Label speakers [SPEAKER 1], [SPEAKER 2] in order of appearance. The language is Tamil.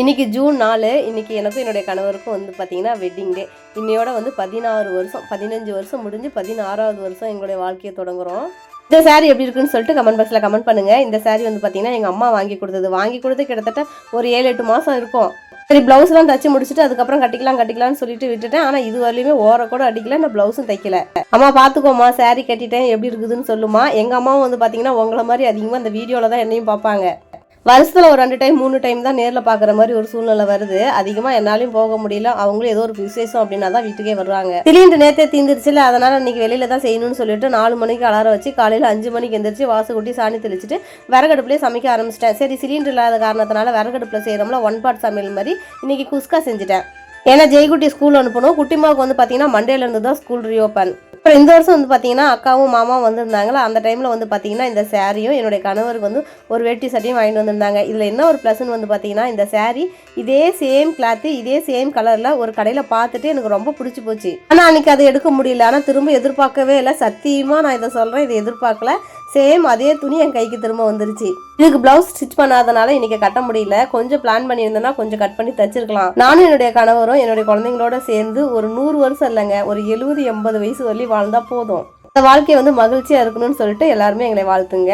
[SPEAKER 1] இன்றைக்கி ஜூன் 4. இன்றைக்கி எனக்கும் என்னுடைய கணவருக்கும் வந்து பார்த்திங்கன்னா வெட்டிங் டே. இன்னையோட வந்து 16 வருஷம் 15 வருஷம் முடிஞ்சு 16வது வருஷம் எங்களுடைய வாழ்க்கையை தொடங்குகிறோம். இந்த சாரீ எப்படி இருக்குன்னு சொல்லிட்டு கமெண்ட் பாக்ஸில் கமெண்ட் பண்ணுங்கள். இந்த சாரீ வந்து பார்த்திங்கன்னா எங்கள் அம்மா வாங்கி கொடுத்து கிட்டத்தட்ட ஒரு 7-8 மாதம் இருக்கும். சரி, ப்ளவுஸ்லாம் தச்சு முடிச்சுட்டு அதுக்கப்புறம் கட்டிக்கலாம்னு சொல்லிட்டு விட்டுட்டேன். ஆனால் இது வரலையுமே ஓர கூட அடிக்கல, நான் ப்ளவுஸும் தைக்கல. அம்மா பார்த்துக்கோமா, சாரீ கட்டிட்டேன் எப்படி இருக்குதுன்னு சொல்லுமா. எங்கள் அம்மாவும் வந்து பார்த்திங்கன்னா உங்களை மாதிரி அதிகமாக இந்த வீடியோவில் தான் என்னையும் பார்ப்பாங்க. வருஷத்தில் ஒரு 2 டைம் 3 டைம் தான் நேரில் பார்க்குற மாதிரி ஒரு சூழ்நிலை வருது. அதிகமாக என்னாலையும் போக முடியல. அவங்களும் ஏதோ ஒரு விசேஷம் அப்படின்னா தான் வீட்டுக்கே வருவாங்க. சிலிண்டர் நேற்றே தீர்ந்துருச்சுல, அதனால் இன்றைக்கி வெளியில் தான் செய்யணும்னு சொல்லிட்டு 4 மணிக்கு அலாரம் வச்சு காலையில் 5 மணிக்கு எந்திரிச்சு வாசல் கூட்டி சாணி தெளிச்சுட்டு விறகடுப்புலேயே சமைக்க ஆரம்பிச்சிட்டேன். சரி, சிலிண்டர் இல்லாத காரணத்தினால விறகடுப்பில் செய்கிறோம்ல, 1 பாட் சமையல் மாதிரி இன்றைக்கி குஸ்கா செஞ்சுட்டேன். ஏன்னா ஜெய்குட்டி ஸ்கூல் அனுப்பணும். குட்டிமாவுக்கு வந்து பார்த்தீங்கன்னா மண்டேலேருந்து தான் ஸ்கூல் ரீஓப்பன். அப்புறம் இந்த வருஷம் வந்து பார்த்தீங்கன்னா அக்காவும் மாமாவும் வந்திருந்தாங்களா, அந்த டைமில் வந்து பார்த்தீங்கன்னா இந்த சாரியும் என்னுடைய கணவருக்கு வந்து ஒரு வேட்டி சட்டையும் வாங்கிட்டு வந்திருந்தாங்க. இதில் என்ன ஒரு ப்ளஸ்ன்னு வந்து பார்த்தீங்கன்னா இந்த சாரீ இதே சேம் கிளாத்து இதே சேம் கலரில் ஒரு கடையில் பார்த்துட்டு எனக்கு ரொம்ப பிடிச்சி போச்சு. ஆனால் அன்றைக்கி அதை எடுக்க முடியல. ஆனால் திரும்ப எதிர்பார்க்கவே இல்லை. சத்தியமாக நான் இதை சொல்கிறேன், இதை எதிர்பார்க்கல. சேம் அதே துணி என் கைக்கு திரும்ப வந்துருச்சு. இதுக்கு பிளவுஸ் ஸ்டிச் பண்ணாதனால இன்னைக்கு கட்ட முடியல. கொஞ்சம் பிளான் பண்ணியிருந்தேன்னா கொஞ்சம் கட் பண்ணி தச்சிருக்கலாம். நானும் என்னுடைய கணவரும் என்னுடைய குழந்தைங்களோட சேர்ந்து ஒரு 100 வருஷம் இல்லைங்க, ஒரு 70-80 வயசு வரலையும் வாழ்ந்தா போதும். இந்த வாழ்க்கையை வந்து மகிழ்ச்சியா இருக்கணும்னு சொல்லிட்டு எல்லாருமே எங்களை வாழ்த்துங்க.